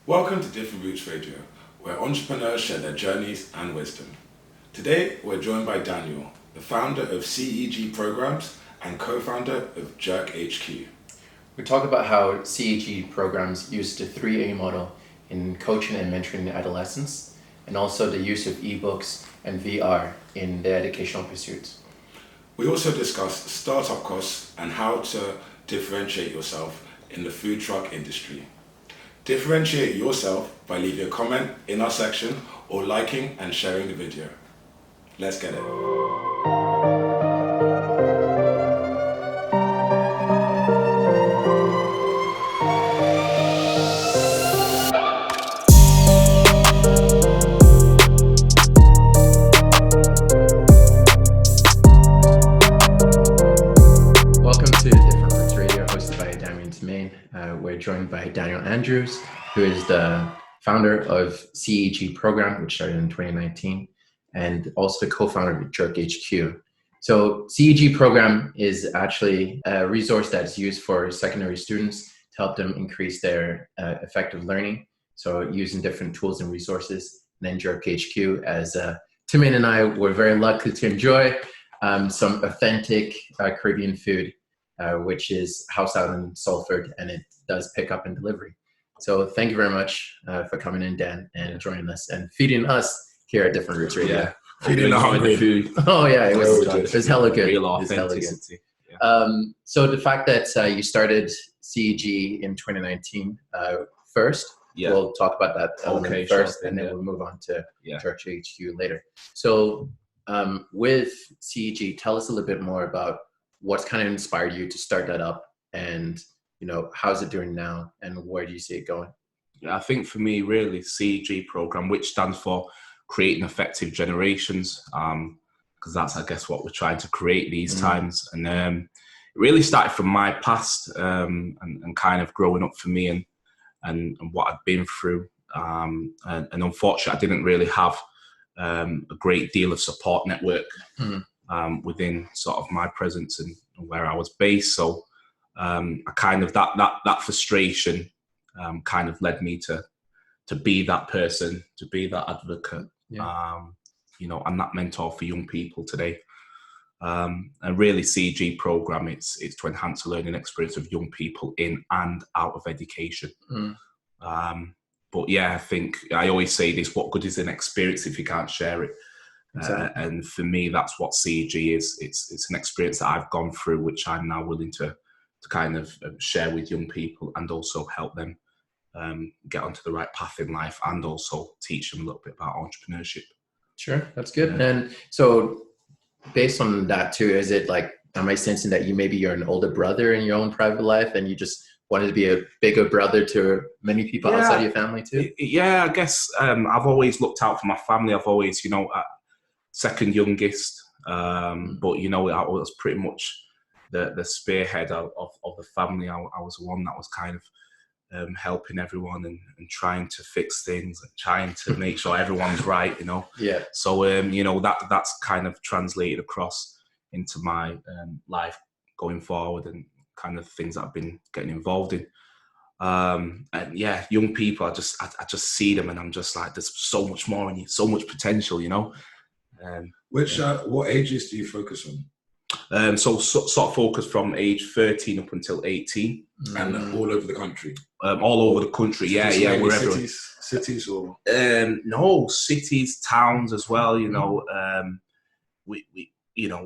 Welcome to Different Roots Radio, where entrepreneurs share their journeys and wisdom. Today, we're joined by Daniel, the founder of CEG Programmes and co-founder of JerkHQ. We talk about how CEG programs use the 3A model in coaching and mentoring adolescents, and also the use of ebooks and VR in their educational pursuits. We also discuss startup costs and how to differentiate yourself in the food truck industry. Differentiate yourself by leaving a comment in our section or liking and sharing the video. Let's get it. Welcome to Different Roots Radio, hosted by Damian Temain. We're joined by Daniel Andrews, who is the founder of CEG Programme, which started in 2019, and also the co-founder of JerkHQ. So CEG Programme is actually a resource that's used for secondary students to help them increase their effective learning. So using different tools and resources. And then JerkHQ, as Temain and I were very lucky to enjoy some authentic Caribbean food, which is house out in Salford, and it does pick up and delivery. So thank you very much for coming in, Dan, and joining us and feeding us here at Different Roots Radio. Yeah, feeding the hungry food. Oh yeah, it was hella good. Real It was hella good. authenticity. Yeah. So the fact that you started CEG in 2019 first, Yeah. we'll talk about that element Okay, first, sure, and then yeah. we'll move on to Yeah. Church HQ later. So with CEG, tell us a little bit more about what's kind of inspired you to start that up, and how's it doing now, and where do you see it going? Yeah, I think for me, really, CEG program, which stands for Creating Effective Generations, because that's, I guess, what we're trying to create these times. And it really started from my past and kind of growing up for me and what I'd been through. And unfortunately, I didn't really have a great deal of support network within sort of my presence and where I was based. So I kind of that frustration kind of led me to be that person, to be that advocate, and that mentor for young people today. And really, CEG program, it's to enhance the learning experience of young people in and out of education. But yeah, I think I always say this: what good is an experience if you can't share it? Exactly. And for me, that's what CEG is. It's an experience that I've gone through, which I'm now willing to kind of share with young people, and also help them get onto the right path in life, and also teach them a little bit about entrepreneurship. Sure, that's good. Yeah. And so based on that too, is it like, am I sensing that you're an older brother in your own private life, and you just wanted to be a bigger brother to many people outside your family too? Yeah, I guess I've always looked out for my family. I've always, second youngest, but I was pretty much the spearhead of the family. I was the one that was kind of helping everyone and trying to fix things and trying to make sure everyone's right, Yeah. So that's kind of translated across into my life going forward, and kind of things that I've been getting involved in. And yeah, young people, I just see them, and I'm just like, there's so much more in you, so much potential, What ages do you focus on? So sort of focus from age 13 up until 18. And all over the country? All over the country, yeah, Mainly wherever. Cities or? No, cities, towns as well. We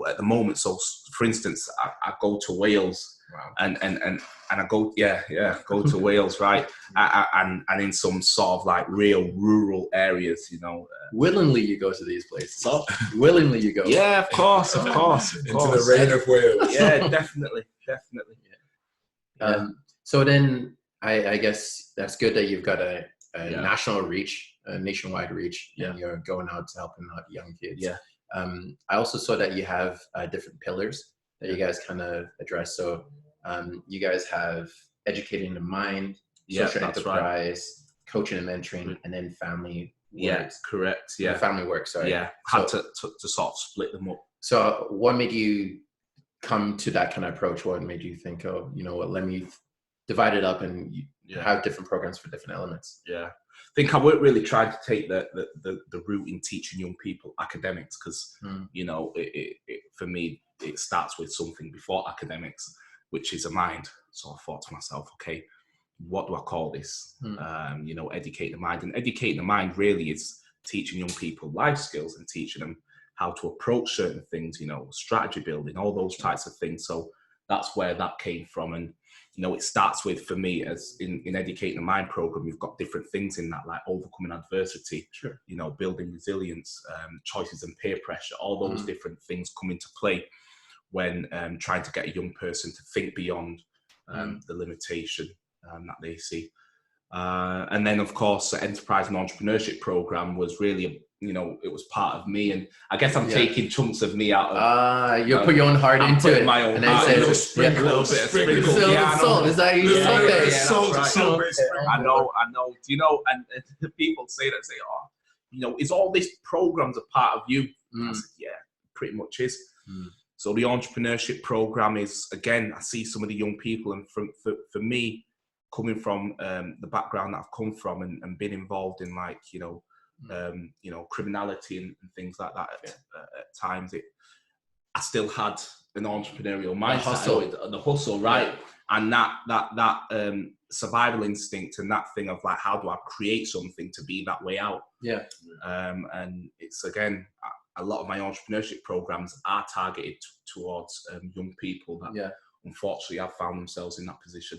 at the moment. So, for instance, I go to Wales. Wow. And I go go to Wales, right? And in some sort of like real rural areas, Willingly you go to these places. Willingly you go. Yeah, of course. Into the rain of Wales. Yeah, definitely. So then I guess that's good that you've got a Yeah. national reach, a nationwide reach, Yeah. and you're going out to helping out young kids. Yeah. I also saw that you have different pillars that you guys kind of address. So you guys have educating the mind, Yeah, social that's enterprise, coaching and mentoring, and then family Yeah, works. correct. Yeah, Family work, sorry. yeah. Had to sort of split them up. So what made you come to that kind of approach? What made you think, oh, you know what, let me divide it up and have different programs for different elements. Yeah. I think I weren't really trying to take the route in teaching young people academics because, you know, for me, it starts with something before academics, which is a mind. So I thought to myself, okay, what do I call this? You know, educate the mind. And educating the mind really is teaching young people life skills and teaching them how to approach certain things, you know, strategy building, all those types of things. So that's where that came from. And, you know, it starts with, for me, as in Educating the Mind program, you've got different things in that, like overcoming adversity, you know, building resilience, choices and peer pressure, all those different things come into play when trying to get a young person to think beyond the limitation that they see. And then, of course, the Enterprise and Entrepreneurship program was really, you know, it was part of me. And I guess I'm taking chunks of me out of... you put your own heart into it. My own and heart. Then A little bit of sprinkle. Salt. Is that you? I know. Do you know, and people say oh, you know, is all these programs a part of you? I said, yeah, pretty much is. So the entrepreneurship program is, again, I see some of the young people, and for me, coming from the background that I've come from and been involved in, like, you know, criminality and things like that at times, I still had an entrepreneurial mindset, the hustle, right? And that survival instinct and that thing of like, how do I create something to be that way out? And it's, again, a lot of my entrepreneurship programs are targeted towards young people that unfortunately have found themselves in that position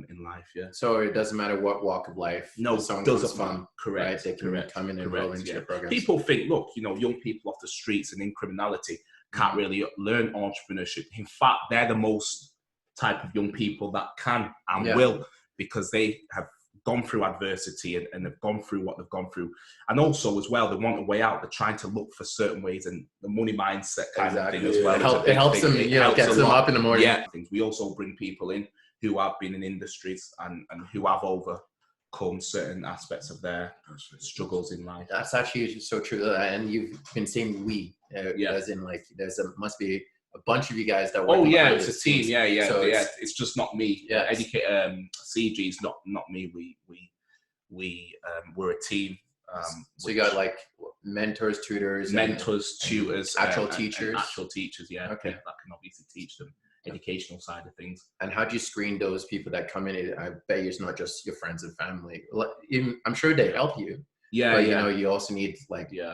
in life. So it doesn't matter what walk of life. No, someone doesn't comes from. Correct. Right? They can come in and roll into your programs. People think, look, you know, young people off the streets and in criminality can't really learn entrepreneurship. In fact, they're the most type of young people that can and will, because they have gone through adversity and have gone through what they've gone through. And also, as well, they want a way out. They're trying to look for certain ways, and the money mindset kind of thing as well. It helps them, you know, gets them up in the morning. Yeah. We also bring people in who have been in industries and who have overcome certain aspects of their struggles in life. That's actually so true. And you've been saying we, as in, like, must be a bunch of you guys that work. Oh yeah, it's a team. So it's just not me. CEG is not me. We're a team. So you got like mentors, tutors, tutors, actual teachers. Actual teachers, yeah. Okay. That can obviously teach them educational side of things. And how do you screen those people that come in? I bet it's not just your friends and family. I'm sure they help you. But you know, you also need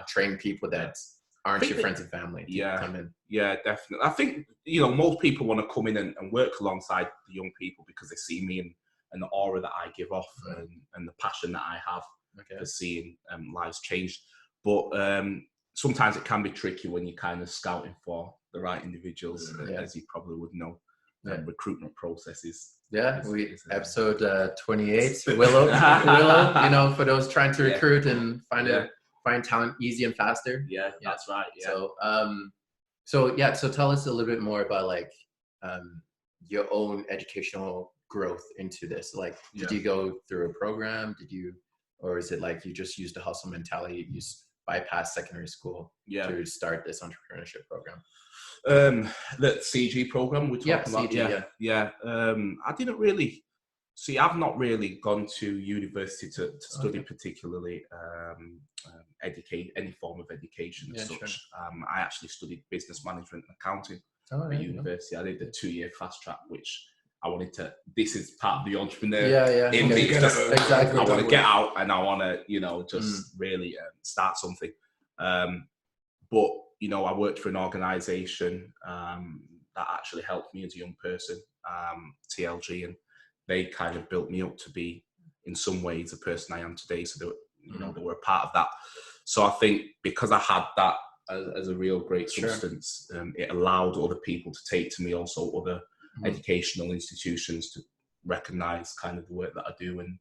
trained people that aren't your friends and family to come in. Yeah, definitely. I think, you know, most people want to come in and work alongside the young people because they see me and the aura that I give off and the passion that I have for seeing lives change. But sometimes it can be tricky when you're kind of scouting for the right individuals, as you probably would know. Recruitment processes. Episode 28, Willow, you know, for those trying to recruit and find talent easy and faster. That's right. So tell us a little bit more about, like, your own educational growth into this. Like, did you go through a program? Or is it like you just used the hustle mentality, you bypass secondary school to start this entrepreneurship program? The CEG program we're talking about. I didn't really I've not really gone to university to study particularly any form of education as such. I actually studied business management and accounting at university. I did the 2-year fast track, which I wanted to. This is part of the entrepreneur in me. I want to get out and I want to, you know, just really start something. But you know, I worked for an organisation that actually helped me as a young person, TLG, and they kind of built me up to be, in some ways, the person I am today. So they were a part of that. So I think because I had that as a real great substance, it allowed other people to take to me, also other educational institutions to recognise kind of the work that I do. And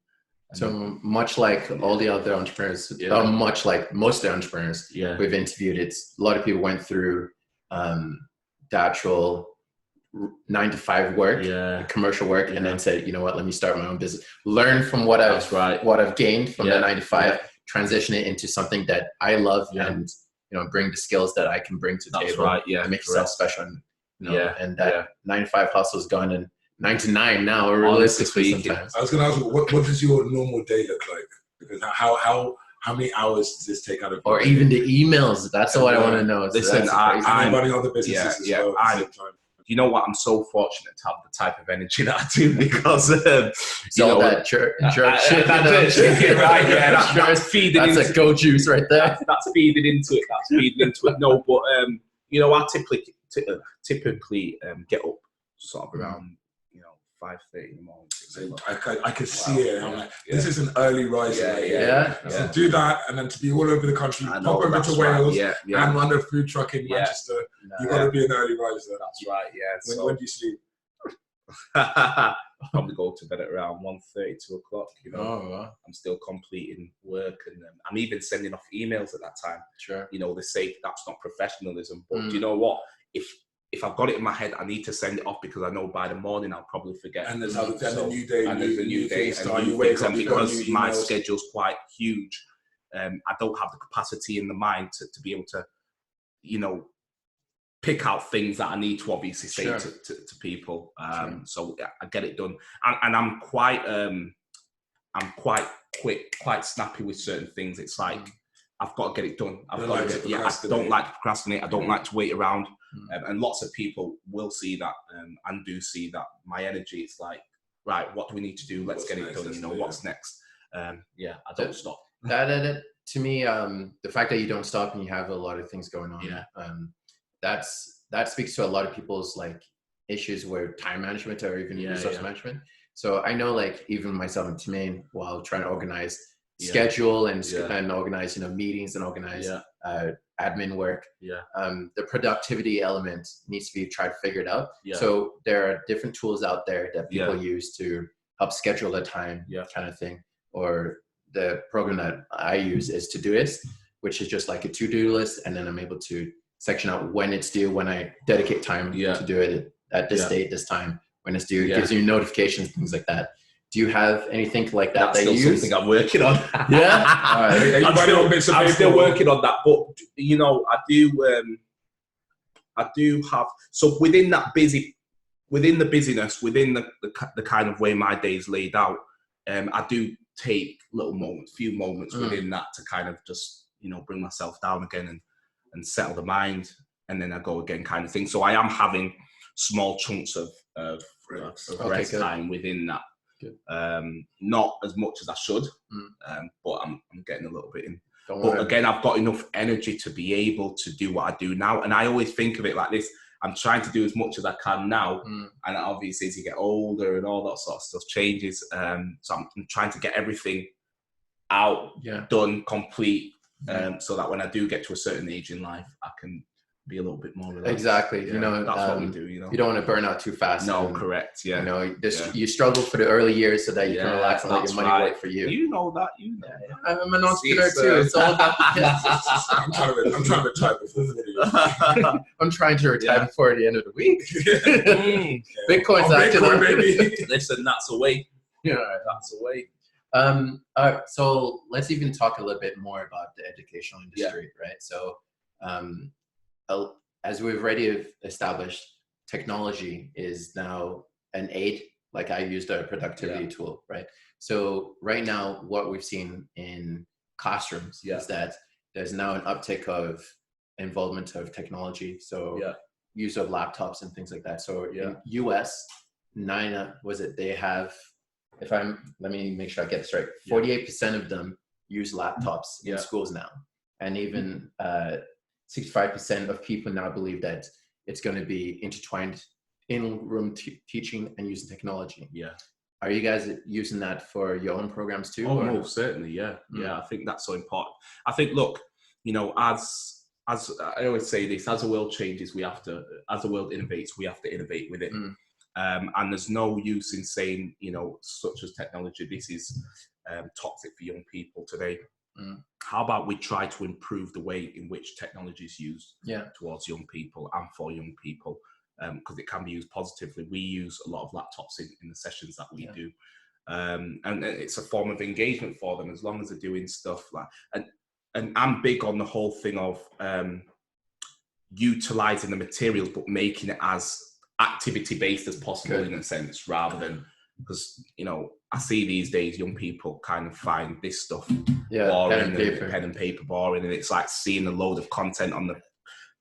so much like all the other entrepreneurs, much like most of the entrepreneurs we've interviewed, a lot of people went through the actual 9-to-5 work, commercial work, and then said, you know what, let me start my own business. Learn from what I've gained from the 9-to-5, transition it into something that I love, and you know, bring the skills that I can bring to the table. And make yourself special. And, you know, and that 9-to-5 hustle is gone, and 9 to 9 now, or Honestly realistically speaking. sometimes. I was going to ask, what does your normal day look like? Because how many hours does this take out of your Or day? even the emails. That's what I want to know. So Listen, that's I'm And running other businesses as well at the same time. You know what? I'm so fortunate to have the type of energy that I do because it's all that jerk shit. That shit, right? Yeah, that's feeding. That's a go juice right there. That's feeding into it. That's feeding into it. No, but you know, I typically get up sort of around 5:30 in the morning. So I could see it. I'm like, this is an early riser. Yeah. So do that, and then to be all over the country, pop over to Wales, and run a food truck in Manchester. You got to be an early riser. That's right. Yeah. When do you sleep? Probably go to bed at around 1:30, 2 o'clock. You know, wow. I'm still completing work, and I'm even sending off emails at that time. Sure. You know, they say that's not professionalism, but do you know what? If I've got it in my head, I need to send it off because I know by the morning I'll probably forget. And there's a new day, and there's a new day, and you wake up, because my schedule's quite huge. I don't have the capacity in the mind to be able to, pick out things that I need to obviously say to people. So I get it done, and I'm quite quick, quite snappy with certain things. It's like I've got to get it done. I don't like to procrastinate. I don't like to wait around. And lots of people will see that and do see that my energy. It's like, right, what do we need to do? Let's get it done. What's next? I don't stop. That to me, the fact that you don't stop and you have a lot of things going on, that speaks to a lot of people's like issues with time management or even resource management. So I know, like, even myself and Timaine, while trying to organize schedule and organize meetings and organize admin work, the productivity element needs to be tried to figure it out. So there are different tools out there that people use to help schedule the time, kind of thing. Or the program that I use is Todoist, which is just like a to-do list, and then I'm able to section out when it's due, when I dedicate time to do it at this date, this time, when it's due. It gives you notifications, things like that. Do you have anything like that? That's still something I'm working on. Yeah, I'm still working on that, but I do have. So within the busyness, within the kind of way my day's laid out, I do take few moments within that to kind of just bring myself down again and settle the mind, and then I go again, kind of thing. So I am having small chunks of rest time within that. Not as much as I should, but I'm getting a little bit in. But again, I've got enough energy to be able to do what I do now, and I always think of it like this: I'm trying to do as much as I can now, and obviously as you get older and all that sort of stuff changes. So I'm trying to get everything out, done, complete, so that when I do get to a certain age in life, I can be a little bit more relaxed. Exactly. That's what we do. You don't want to burn out too fast. No, correct. Yeah. You struggle for the early years so that you can relax and let your money work for you. You know that. I'm an entrepreneur too. It's all about the kids. I'm trying to retire before 40. I'm trying to retire before the end of the week. Bitcoin's Bitcoin, baby. Listen, that's a way. Yeah, that's a way. All right, so let's even talk a little bit more about the educational industry, right? So, as we've already established, technology is now an aid. Like I used a productivity tool, right? So right now, what we've seen in classrooms is that there's now an uptick of involvement of technology. So use of laptops and things like that. So in US, they have, let me make sure I get this right. 48% of them use laptops in schools now. And even 65% of people now believe that it's going to be intertwined in room teaching and using technology. Yeah. Are you guys using that for your own programs too? Oh, most certainly. Yeah. I think that's so important. I think, look, as I always say this, as the world changes, as the world innovates, we have to innovate with it. And there's no use in saying, such as technology, this is toxic for young people today. How about we try to improve the way in which technology is used towards young people and for young people, because it can be used positively. We use a lot of laptops in the sessions that we do, and it's a form of engagement for them as long as they're doing stuff like. And I'm big on the whole thing of utilising the materials, but making it as activity-based as possible in a sense, rather than, because, you know, I see these days young people kind of find this stuff boring, pen and paper boring, and it's like seeing a load of content on the...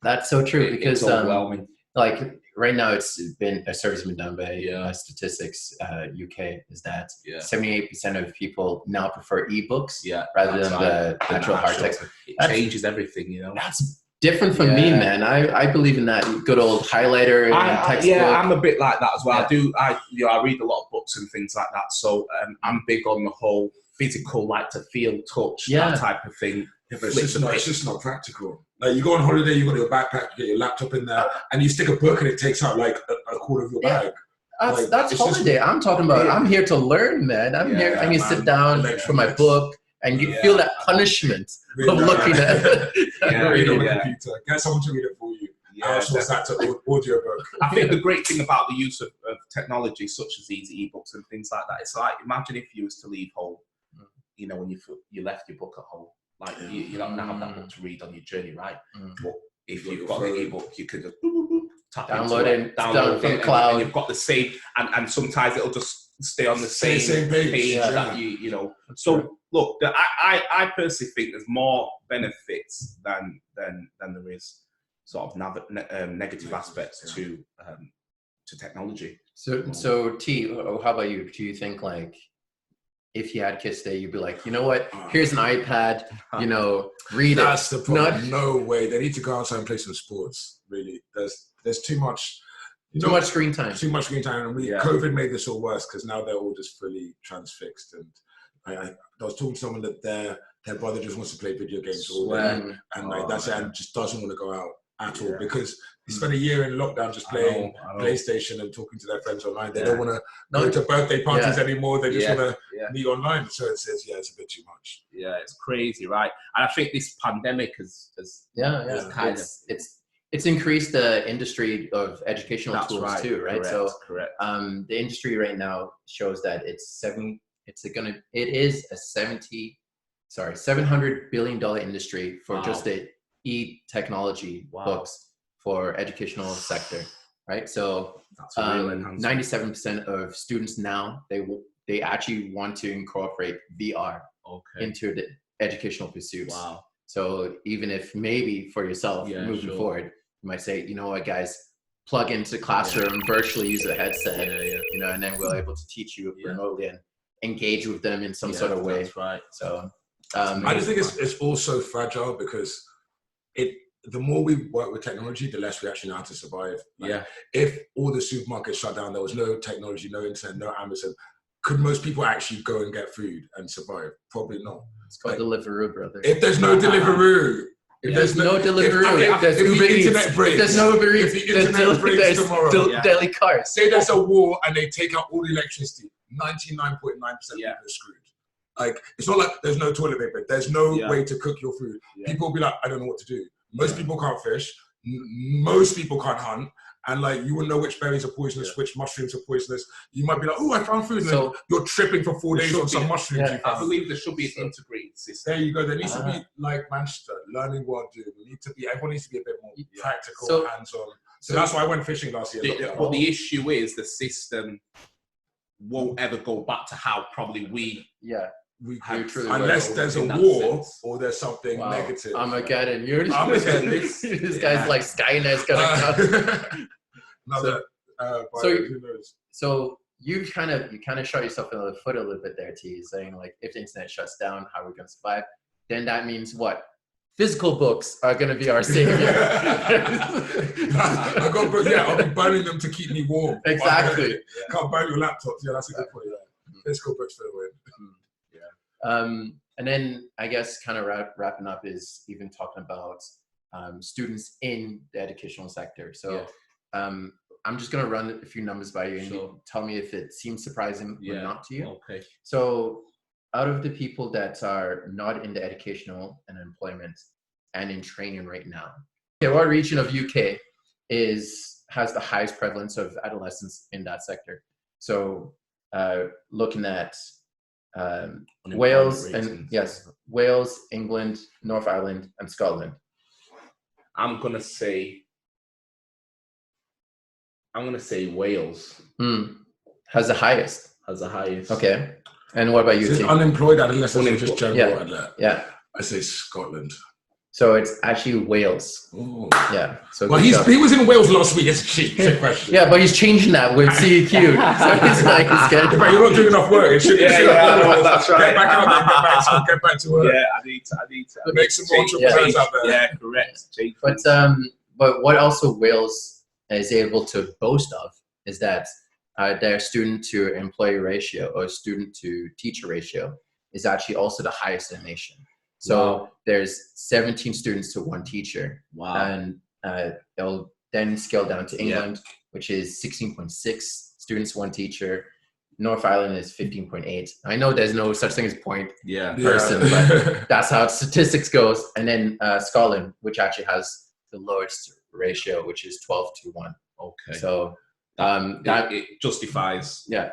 That's so true, because it's overwhelming. like right now, it's been a survey been done by Statistics UK, is that 78% of people now prefer ebooks rather than the actual hard text. It changes everything, you know. That's different from me, man. I believe in that good old highlighter and textbook. Yeah, I'm a bit like that as well. I read a lot of books and things like that, so I'm big on the whole physical, like to feel, touch, that type of thing. Yeah, but it's just not practical. Like, you go on holiday, you got your backpack, you get your laptop in there, and you stick a book and it takes out like a quarter of your bag. That's holiday. I'm talking about. I'm here to learn, man. I'm here. I can sit down for my book and you feel that punishment of looking at read on the computer. Get someone to read it for you. Outsource that to audio book. I think the great thing about the use of technology, such as these ebooks and things like that, it's like, imagine if you was to leave home, you know, when you left your book at home. Like, you're not going to have that book to read on your journey, right? But if you've got the ebook, you could just tap download it, download from the cloud. And you've got the same, and sometimes it'll just stay on the same page that you know. So look, I personally think there's more benefits than there is sort of negative aspects to technology. So T, how about you? Do you think, like, if you had kids today, you'd be like, you know what? Here's an iPad. You know, read That's the problem. No way. They need to go outside and play some sports. Really, there's too much. Too much screen time. Too much screen time, and COVID made this all worse because now they're all just fully transfixed. And I was talking to someone that their brother just wants to play video games all day, and like that's it, and just doesn't want to go out at all because he spent a year in lockdown just playing PlayStation and talking to their friends online. They don't want to go to birthday parties anymore. They just want to meet online. So it says, it's a bit too much. Yeah, it's crazy, right? And I think this pandemic has kind of it's increased the industry of educational tools too, right? Correct. The industry right now shows that it is a $700 billion industry for just the e-technology books for educational sector, right? So 97% of students now, they actually want to incorporate VR into the educational pursuits. Wow. So even if maybe for yourself moving forward, you might say, you know what, guys, plug into the classroom, virtually use a headset, you know, and then we're able to teach you remotely and engage with them in some sort of way. That's right. So I just think it's also fragile because the more we work with technology, the less we actually know how to survive. Like, if all the supermarkets shut down, there was no technology, no internet, no Amazon, could most people actually go and get food and survive? Probably not. It's called Deliveroo, brother. If there's no Deliveroo, if there's no Deliveroo, if the internet breaks, there's no Uber Eats, if the internet breaks tomorrow, daily cars. Say there's a war and they take out all the electricity, 99.9% of people are screwed. Like, it's not like there's no toilet paper. There's no way to cook your food. People will be like, I don't know what to do. Most people can't fish. Most people can't hunt. And like, you wouldn't know which berries are poisonous, which mushrooms are poisonous. You might be like, oh, I found food. And then you're tripping for 4 days on some mushrooms. I believe there should be an integrated system. There you go. There needs to be, like Manchester, learning what to do. Everyone needs to be a bit more practical, hands-on. So that's why I went fishing last year. But the issue is the system won't ever go back to how probably we unless there's a war or there's something negative. Armageddon. This guy's like Skynet's gonna come. Who knows? So you kind of shot yourself in the foot a little bit there, T, saying like, if the internet shuts down, how are we gonna survive? Then that means what? Physical books are gonna be our savior. I got books. I'll be burning them to keep me warm. Exactly. Can't burn your laptops. Yeah, that's a good point. Physical books for the win. And then I guess kind of wrapping up is even talking about students in the educational sector. So I'm just going to run a few numbers by you and you tell me if it seems surprising or not to you. Okay. So out of the people that are not in the educational and employment and in training right now, what region of UK has the highest prevalence of adolescents in that sector? So looking at Wales Wales, England, North Ireland, and Scotland. I'm gonna say I'm gonna say Wales Has the highest. has the highest. Okay. And what about you, Is it T? unemployed unless it's just general alert? Yeah. I say Scotland. So it's actually Wales. Ooh. Yeah. So Well, he was in Wales last week. It's a cheap question. Yeah, but he's changing that with CEQ. So he's like, he's getting. But you're not doing enough work. It should, That's right. Get back out there. Get back to work. Yeah, I need to Make some more entrepreneurs out there. Yeah, correct. But what also Wales is able to boast of is that their student to employee ratio or student to teacher ratio is actually also the highest in the nation. So there's 17 students to 1 teacher. Wow. And it'll then scale down to England, which is 16.6 students, 1 teacher. North Ireland is 15.8. I know there's no such thing as point person, but that's how statistics goes. And then Scotland, which actually has the lowest ratio, which is 12:1. Okay. So it justifies. Yeah.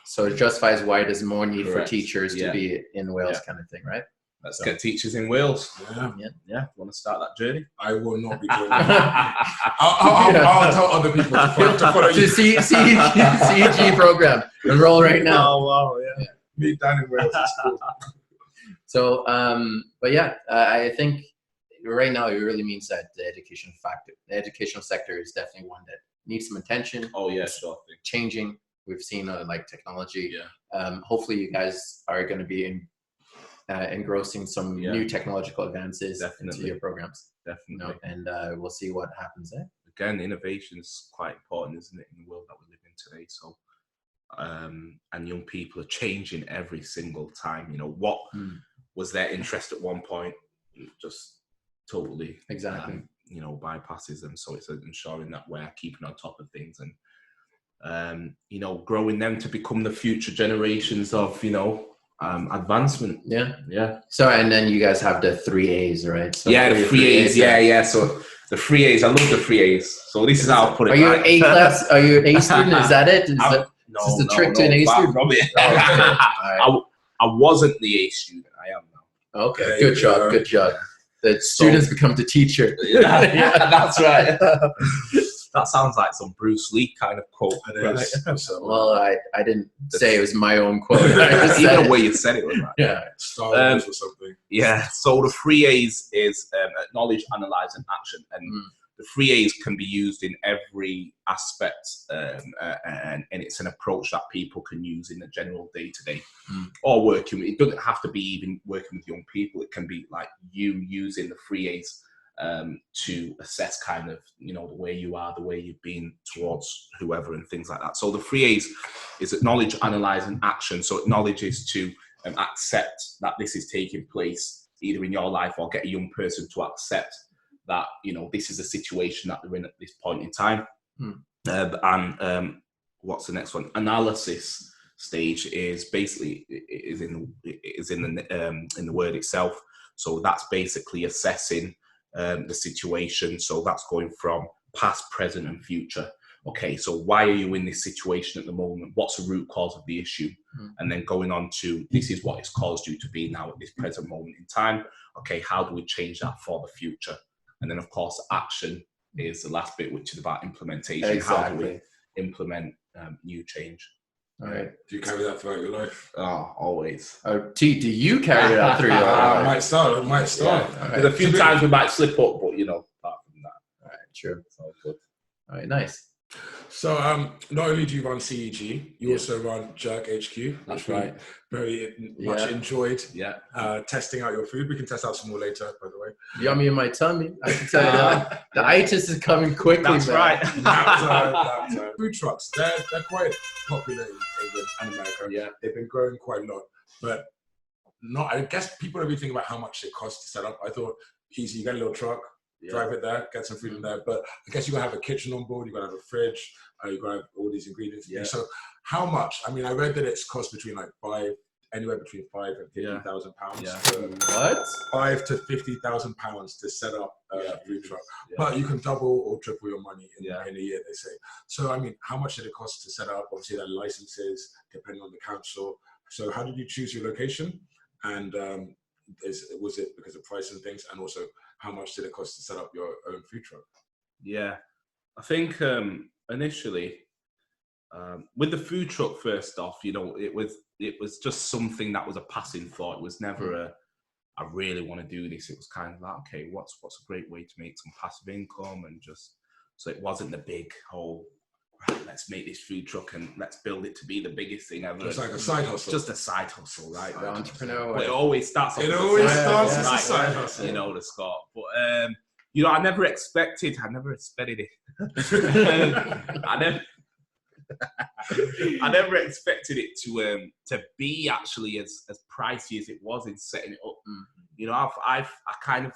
So it justifies why there's more need for teachers to be in Wales, kind of thing, right? Let's get teachers in Wales. Yeah. Want to start that journey? I will not be doing that. I'll tell other people to follow you. CEG program. Enroll right now. Oh, wow, yeah. Meet down in Wales. It's cool. So, but yeah, I think right now it really means that the educational sector is definitely one that needs some attention. Oh, yeah, sure. Changing. We've seen like technology. Yeah. Hopefully you guys are going to be engrossing some new technological advances into your programs. Definitely. And we'll see what happens there. Again, innovation is quite important, isn't it, in the world that we live in today? So, and young people are changing every single time. You know, what was their interest at one point just totally bypasses them. So it's ensuring that we're keeping on top of things and growing them to become the future generations of advancement. Yeah. So and then you guys have the 3 A's, right? So the 3 A's. Yeah. So the 3 A's. I love the 3 A's. So this is how I put it. Are you an A class? Are you an A student? Is that it? Is this the trick to an A student? I wasn't the A student. I am now. Okay. Good job. The students become the teacher. Yeah, that's right. That sounds like some Bruce Lee kind of quote. Right? Well, I didn't say it was my own quote. Even the way you said it was right. Yeah. Star Wars or something. Yeah. So the 3 A's is acknowledge, analyze, and action. And the 3 A's can be used in every aspect, and it's an approach that people can use in the general day-to-day or working with. It doesn't have to be even working with young people. It can be like you using the 3 A's to assess kind of, the way you are, the way you've been towards whoever and things like that. So the 3 A's is acknowledge, analyze, and action. So acknowledge is to accept that this is taking place either in your life or get a young person to accept that, this is a situation that they're in at this point in time. And what's the next one? Analysis stage is basically in the word itself. So that's basically assessing the situation. So that's going from past, present, and future. Okay, so why are you in this situation at the moment? What's the root cause of the issue? And then going on to, this is what it's caused you to be now at this present moment in time. Okay, how do we change that for the future? And then, of course, action is the last bit, which is about implementation. Exactly. How do we implement new change? All right. Do you carry that throughout your life? Oh, always. Do you carry that through your life? It might start. Yeah. There's a few times we might slip up, but, apart from that. All right, true. It's all good. All right, nice. So not only do you run CEG, you also run JerkHQ. That's right. Very much enjoyed. Yeah. Testing out your food. We can test out some more later, by the way. Yummy in my tummy. I can tell you that. The itis is coming quickly. That's man. right. Nap. Food trucks, they're quite popular in England and America. Yeah. They've been growing quite a lot. But I guess people don't really think about how much it costs to set up. I thought, easy, you get a little truck, drive it there, get some food in there. But I guess you're going to have a kitchen on board, you're going to have a fridge, you're going to have all these ingredients. Yeah. So how much? I mean, I read that it's cost between anywhere between £5,000 and £50,000. Yeah. What? £5,000 to £50,000 to set up a food truck. Yeah. But you can double or triple your money in a year, they say. So, I mean, how much did it cost to set up? Obviously, there are licenses, depending on the council. So how did you choose your location? And was it because of price and things? And also, how much did it cost to set up your own food truck? Yeah. I think initially, with the food truck, first off, you know, it was just something that was a passing thought. It was never I really want to do this. It was kind of like, okay, what's a great way to make some passive income, and just so it wasn't the big whole. Right, let's make this food truck and let's build it to be the biggest thing ever. It's like a side hustle. Just a side hustle, right? The entrepreneur. But it always starts. It always starts as a side hustle. You know, the Scott. But you know, I never expected it. I never expected it to be actually as pricey as it was in setting it up. You know, I kind of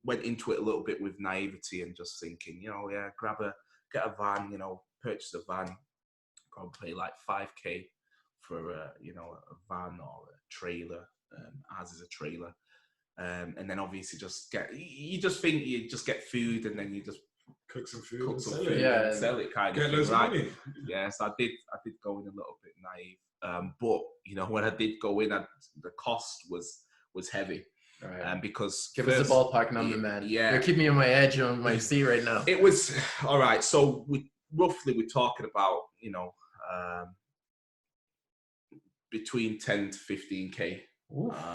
went into it a little bit with naivety and just thinking, you know, yeah, get a van, you know, purchase a van, probably pay like $5,000 for you know, a van or a trailer. Ours is a trailer, and then obviously you just think you just get food and then you just cook some food, and sell it kind get of loads thing, of money. Yes, I did go in a little bit naive, but you know, when I did go in, the cost was heavy. Right. Because give us a ballpark number, man. Yeah, you're keeping me on my edge on my seat right now. It was all right. So we're talking about, you know, between 10 to 15K.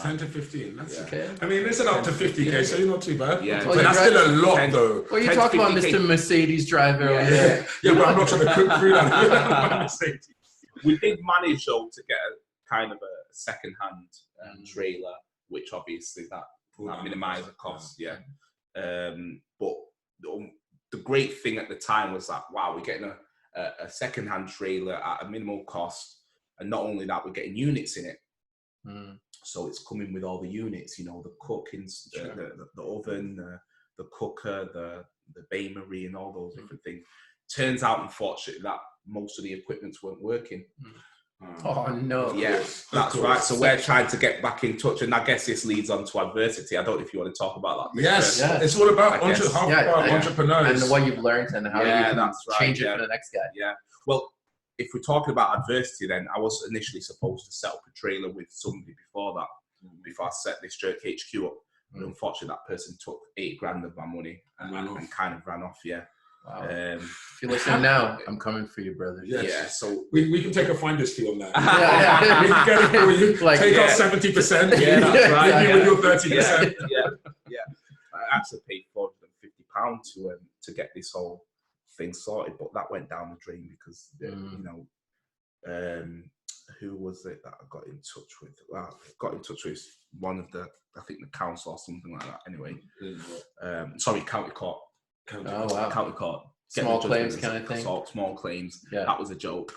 10 to 15. That's okay. I mean, listen up to 50K, so you're not too bad. Yeah, but that's still a lot, though. Well, you're talking about Mr. Mercedes driver. Yeah, but I'm not trying to cook food out of Mercedes. We did manage though to get a kind of a second-hand trailer, which obviously that minimises the cost. Yeah. But the great thing at the time was that, wow, we're getting a second-hand trailer at a minimal cost, and not only that, we're getting units in it. So it's coming with all the units, you know, the cooking, the oven, the cooker, the bain-marie, and all those different things. Turns out, unfortunately, that most of the equipments weren't working. Oh no! Yeah, that's right. So we're trying to get back in touch, and I guess this leads on to adversity. I don't know if you want to talk about that. Yes, it's all about entrepreneurs and what you've learned and how you can change it for the next guy. Yeah. Well, if we're talking about adversity, then I was initially supposed to set up a trailer with somebody before that, before I set this JerkHQ up. But unfortunately, that person took $8,000 of my money and kind of ran off. Yeah. Wow. If you listen now, I'm coming for you, brother. Yes. Yeah. So we can take a finder's fee on that. We can get it for you. Like, take out 70%. Yeah, that's right. You with your 30%. Yeah. I actually paid £450 to get this whole thing sorted, but that went down the drain because you know, who was it that I got in touch with? Well, I got in touch with one of I think the council or something like that. Anyway, sorry, county court. Wow. County court. Small claims kind of thing. Small claims. Yeah. That was a joke.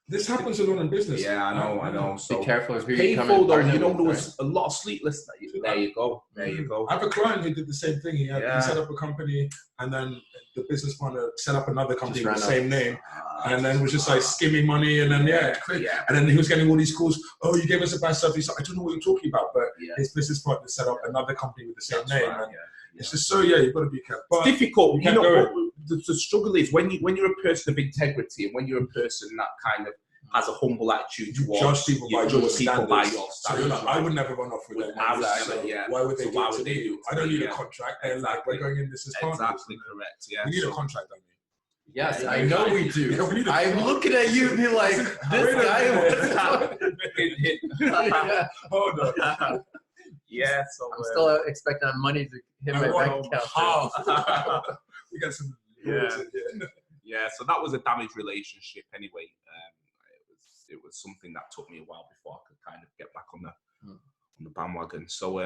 This happens a lot in business. Yeah, I know. So be careful if you're painful though. You know, there was a lot of sleepless. There you go. I have a client who did the same thing. He set up a company, and then the business partner set up another company with the same name, and then was just like skimming money, and then and then he was getting all these calls. Oh, you gave us a bad service. I don't know what you're talking about, but his business partner set up another company with the same name. Right, it's just you've got to be careful. But it's difficult. You know, the struggle is when you're a person of integrity and when you're a person that kind of has a humble attitude towards judge people by your standards. So you're like, I would never run off with them. Why would they do it to me? I don't need a contract. They're like, we're going in this as partners. Exactly correct. Yeah. We need a contract, don't we? Yes, I know we do. I'm looking at you and be like, this guy. Hold on. Yeah, so I'm still expecting that money to hit my bank account. We got some. Yeah, so that was a damaged relationship anyway. It was something that took me a while before I could kind of get back on the bandwagon. So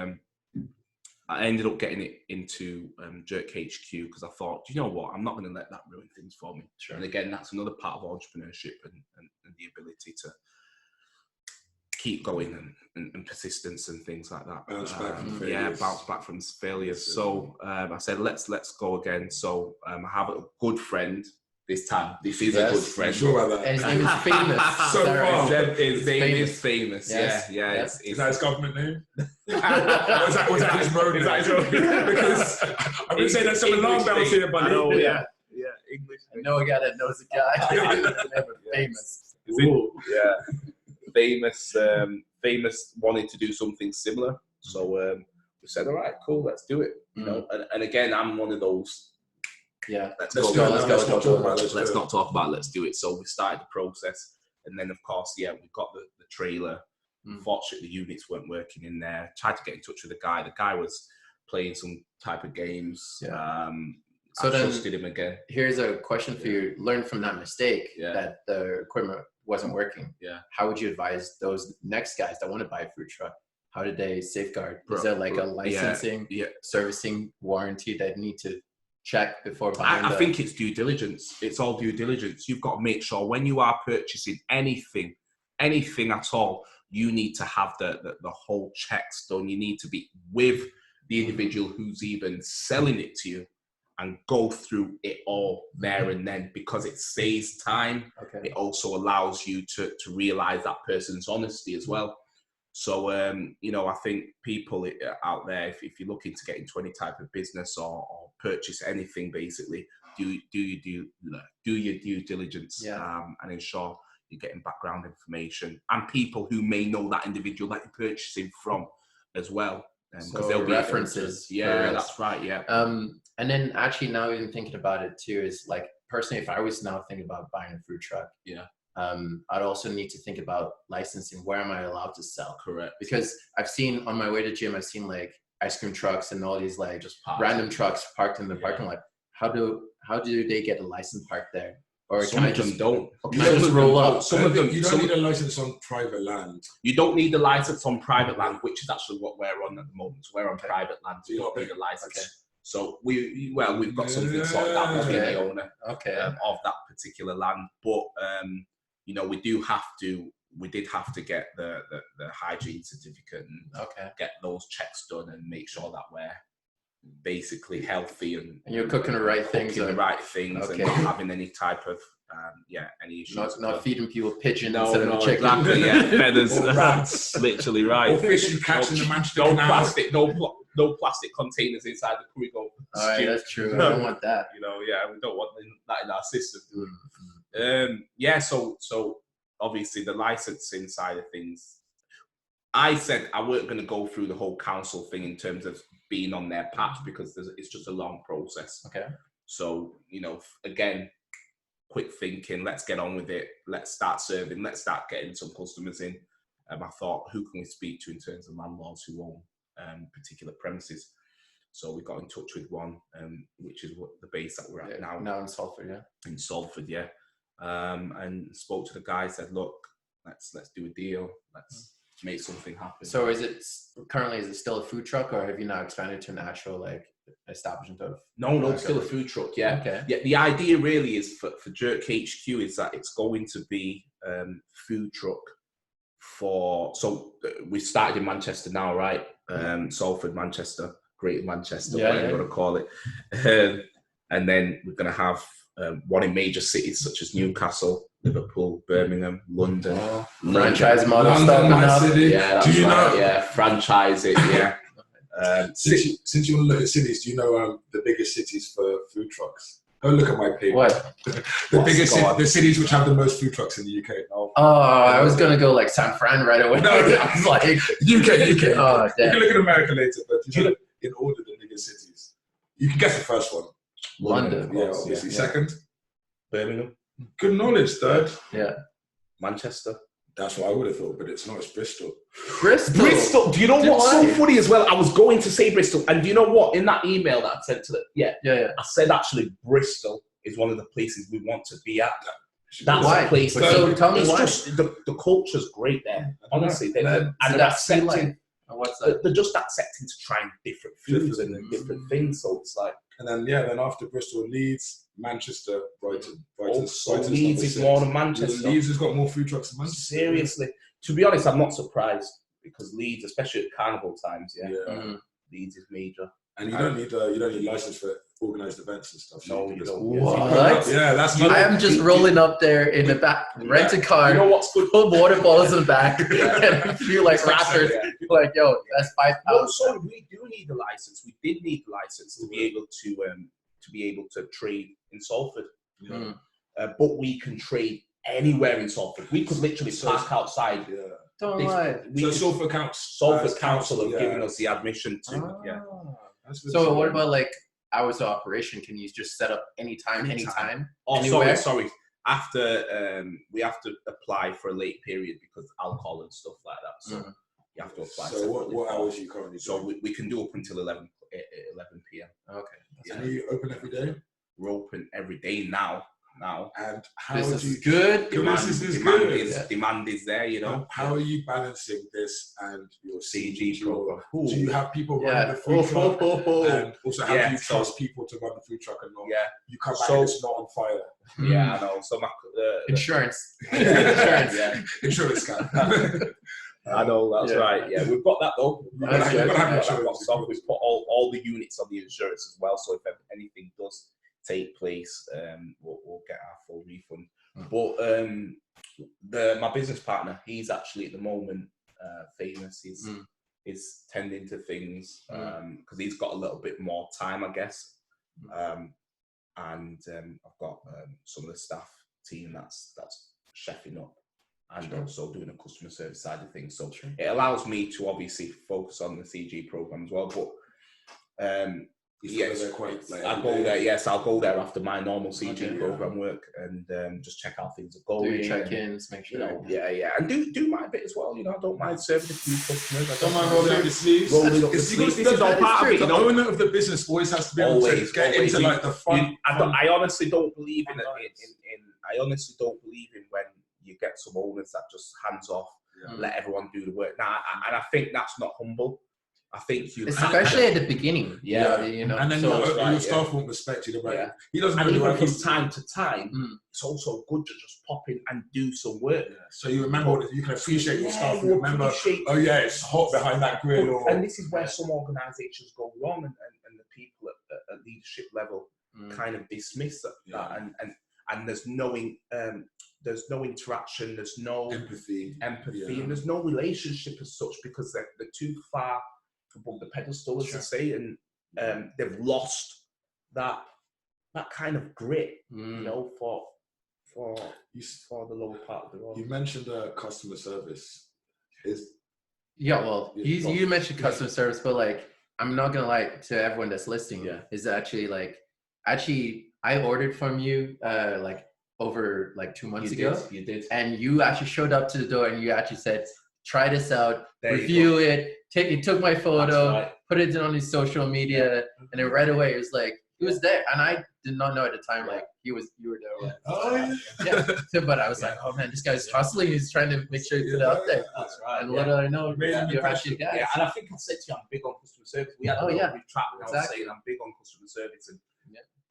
I ended up getting it into JerkHQ because I thought, you know what, I'm not going to let that ruin things for me. Sure. And again, that's another part of entrepreneurship and the ability to keep going and persistence and things like that. Bounce back from failures. Bounce back from failures. So I said, let's go again. So I have a good friend this time. This is a good friend. I'm sure about that. And his name is famous. So far. His name is famous. Yes. Yeah. Yes. Is that his government name? Was that his road name? Because I've been saying there's some alarm bells here, buddy. Oh, yeah. English. I know a guy that knows a guy. Famous. Yeah. Famous wanted to do something similar. So we said, all right, cool, let's do it. You know, and again, I'm one of those Yeah. Let's Let's go. do it. Let's Now. go, Let's not talk about it. Let's not talk about it, let's do it. So we started the process, and then of course, yeah, we got the trailer. Unfortunately, the units weren't working in there. Tried to get in touch with the guy. The guy was playing some type of games. Yeah. So I trusted him again. Here's a question for you. Learn from that mistake that the equipment wasn't working. Yeah. How would you advise those next guys that want to buy a food truck? How did they safeguard? Is there like a licensing, servicing, warranty that need to check before buying? I think it's due diligence. It's all due diligence. You've got to make sure when you are purchasing anything at all, you need to have the whole checks done. You need to be with the individual who's even selling it to you and go through it all there and then, because it saves time. Okay. It also allows you to realize that person's honesty as well. So, I think people out there, if you're looking to get into any type of business or purchase anything, basically, do your due diligence and ensure you're getting background information and people who may know that individual that you're purchasing from as well. Because there'll be references. Yeah, that's right. Yeah. And then actually now even thinking about it too is like personally, if I was now thinking about buying a food truck, I'd also need to think about licensing. Where am I allowed to sell? Correct. Because I've seen on my way to gym, I've seen like ice cream trucks and all these like just random trucks parked in the parking lot. How do they get a license parked there? Or some of them don't. Can I just roll up? Some of them. You don't need a license on private land. You don't need a license on private land, which is actually what we're on at the moment. So we're on private land. So you don't need a license. Okay. So we've got something sorted out between the owner of that particular land. But we did have to get the hygiene certificate and get those checks done and make sure that we're basically healthy and you're cooking the right things and not having any type of any issues. Not feeding people pigeons instead of chicken. Exactly, feathers. That's literally right. Or fish you catch in the Manchester Canal. No plastic containers inside the Kurigo. All right, that's true. I don't want that. We don't want that in our system. So obviously the licensing side of things, I said I weren't going to go through the whole council thing in terms of being on their patch because it's just a long process. Okay. So, again, quick thinking, let's get on with it. Let's start serving. Let's start getting some customers in. I thought, who can we speak to in terms of landlords who own particular premises? So we got in touch with one, which is what the base that we're at now. Now in Salford, yeah. In Salford, yeah. And spoke to the guy, said, look, let's do a deal. Let's make something happen. So is it still a food truck, or have you now expanded to an actual establishment of? No, it's still a food truck. Yeah. Okay. Yeah. The idea really is for JerkHQ is that it's going to be food truck so we started in Manchester now, right? Salford, Manchester, Greater Manchester, whatever you want to call it. And then we're going to have one in major cities such as Newcastle, Liverpool, Birmingham, London. Franchise model stuff. Yeah, do you know? Yeah, franchise it. Yeah. Since you want to look at cities, do you know the biggest cities for food trucks? Don't look at my page. What? The cities which have the most food trucks in the UK. I was gonna go like San Fran right away. No, I was like UK. Oh, damn. You can look at America later, but in order the biggest cities. You can guess the first one. London. Yeah, obviously. Second, Birmingham. Good knowledge. Third, Manchester. That's what I would have thought, but it's not. It's Bristol. Bristol. Do you know what's so funny as well? I was going to say Bristol, and do you know what? In that email that I sent to I said actually Bristol is one of the places we want to be at. That's why? a place. So tell me why. Just the culture's great there. Honestly, they're accepting. What's that? They're just accepting to trying different foods and different things. So it's like, and then after Bristol, Leeds, Manchester, Brighton. Brighton's Leeds is more than Manchester. Leeds has got more food trucks than Manchester. Seriously, to be honest, I'm not surprised because Leeds, especially at carnival times, Leeds is major. And you don't need license for organised events and stuff. No, you don't. What? Yeah, that's. I am just rolling up there in the back, rent a car. You know what's good? Full water bottles in the back, and feel like rappers. Like, yo, that's £5. So we do need a license. We did need a license to be able to trade in Salford. Yeah. But we can trade anywhere in Salford. We could literally park outside. Yeah. Don't lie. Salford Council have given us the admission to. So what about like hours of operation? Can you just set up anytime? Oh, anywhere? sorry. After we have to apply for a late period because alcohol and stuff like that. So you have to apply. So what hours are you currently doing? So we can do up until 11 p.m. Okay. And are you open every day? We're open every day now. And how Business do you is good. Demand is there, you know. How are you balancing this and your CEG program? Do you have people running the food truck? And also, how do you trust people to run the food truck and not? Yeah. You come back and it's not on fire. Yeah, I know. So my insurance. Insurance scam. I know, that's right. Yeah, we've got that though. We've put all the units on the insurance as well. So if anything does take place, we'll get our full refund. But my business partner, he's actually at the moment famous. He's tending to things because he's got a little bit more time, I guess. And I've got some of the staff team that's chefing up and also doing a customer service side of things. So it allows me to obviously focus on the CEG program as well. But yes, I'll go there. Yes, I'll go there after my normal CEG program work and just check how things are going. Do your check-ins, make sure. And do my bit as well. You know, I don't mind serving a few customers. I don't mind rolling up your sleeves. This is all part of it. The owner of the business always has to be able to get into like the fun. I honestly don't believe in I honestly don't believe in when you get some owners that just hands off, let everyone do the work. Now, and I think that's not humble. I think you, especially at the beginning, you know, and then your staff won't respect you. He doesn't know even from time to time. It's also good to just pop in and do some work. So you remember, you can appreciate your staff. You remember, it's hot behind that grill. And this is where some organisations go wrong, and the people at leadership level kind of dismiss that, and there's no interaction, there's no empathy, and there's no relationship as such because they're too far above the pedestal, as I say, and they've lost that kind of grit, you know, for the lower part of the world. You mentioned customer service. You mentioned customer service, but like, I'm not gonna lie to everyone that's listening. Is actually I ordered from you like over like 2 months ago. You did, and you actually showed up to the door and you actually said, "Try this out, review it." You took my photo, put it on his social media, and then right away it was like he was there, and I did not know at the time like you were there. But I was like, oh man, this guy's hustling. He's trying to make sure he put it out there. That's right. And little I know, you're actually a guy. Yeah, and I think I said to you, I'm big on customer service. We had a chat, and I was saying I'm big on customer service, and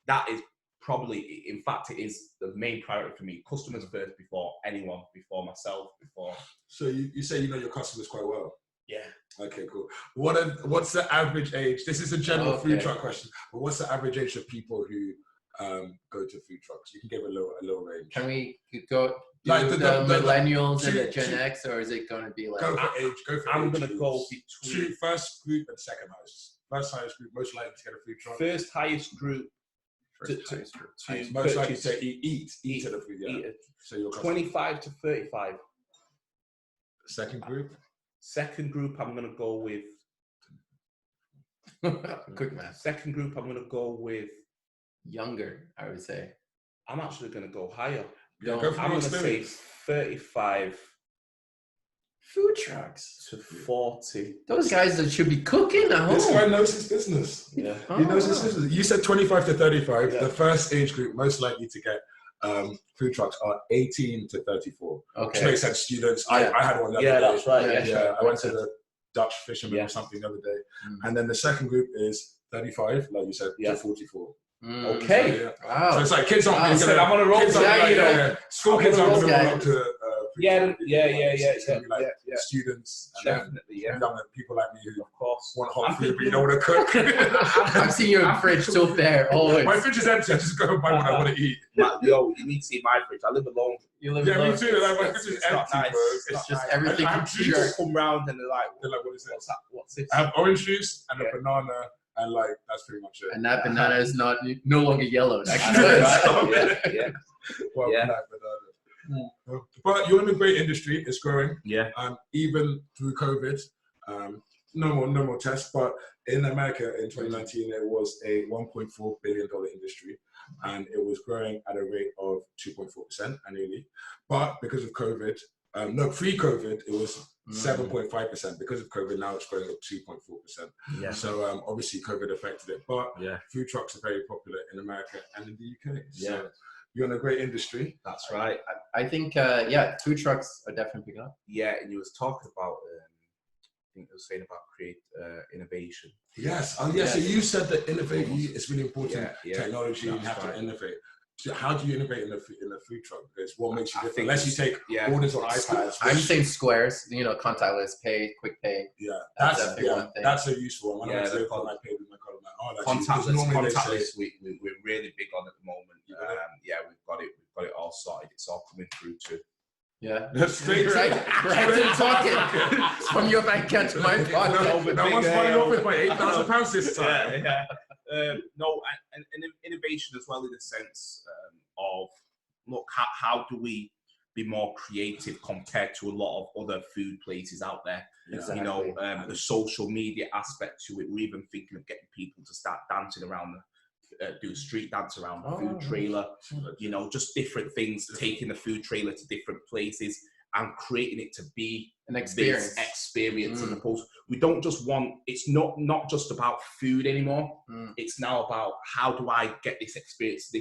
that is probably, in fact, it is the main priority for me. Customers first before anyone, before myself, before. So you say you know your customers quite well. Yeah. Okay, cool. What's the average age? This is a general food truck question, but what's the average age of people who go to food trucks? You can give a little range. Can we go like the millennials and the Gen X, or is it going to be like? Go for age. I'm going to go between first group and second highest. First highest group most likely to get a food truck. First highest group. Most likely to eat at the food. Yeah. So you're 25 to 35. Second group. Second group, I'm going to go with. Quick math. Second group, I'm going to go with. Younger, I would say. I'm actually going to go higher. Yeah, go for I'm going to say 35. Food trucks to 40. Those guys that should be cooking at home. This guy knows his business. Yeah. He knows his business. You said 25 to 35. Yeah. The first age group most likely to get food trucks are 18 to 34. Okay. Which makes sense. Students. Yeah. I had one the other day. Yeah, that's right. Yeah. I went to the Dutch fisherman or something the other day. And then the second group is 35, like you said, to 44. Okay. So, wow. So it's like kids aren't going to... I'm on a roll. School kids aren't going to roll up to... Students, definitely, young people like me who, of course, want hot food, but you don't want to cook. I've seen your fridge so bare always. My fridge is empty. I just go and buy what I want to eat. Yo, you need to see my fridge. I live alone. You live alone. Yeah, me too. Like, my fridge is empty, nice. bro. It's just everything. People come round and they're like, what is this? What's this? I have orange juice and a banana. And like that's pretty much it. And that banana is no longer yellow. Actually, But you're in a great industry. It's growing. Yeah. Even through COVID, no more tests. But in America in 2019, it was a $1.4 billion industry, and it was growing at a rate of 2.4% annually. But because of COVID, pre-COVID, it was 7.5%. Because of COVID, now it's growing at 2.4%. Yeah. So obviously COVID affected it, but food trucks are very popular in America and in the UK. So you're in a great industry. That's right. I think, food trucks are definitely picking up. Yeah, and you was talking about, I think you were saying about create innovation. Yes. Oh, yeah. So you said that innovate is really important. Technology, you have to innovate. So how do you innovate in a food truck? Because what makes you different? Unless you take orders on iPads. I'm saying squares, contactless pay, quick pay. Yeah, that's a big one thing. That's a useful one. When I went to the I paid with my card, I'm like, contactless. We're really big on at the moment. We've got it all sorted. It's all coming through too. Yeah, straight right to talking from your bank account to my pocket. No one's buying off with my £8,000 this time. No, and innovation as well in the sense of look, how do we be more creative compared to a lot of other food places out there? Exactly. The social media aspect to it. We're even thinking of getting people to start dancing around do a street dance around the food trailer, just different things, taking the food trailer to different places and creating it to be an experience. As opposed, we don't just want, it's not just about food anymore. It's now about how do I get this experience,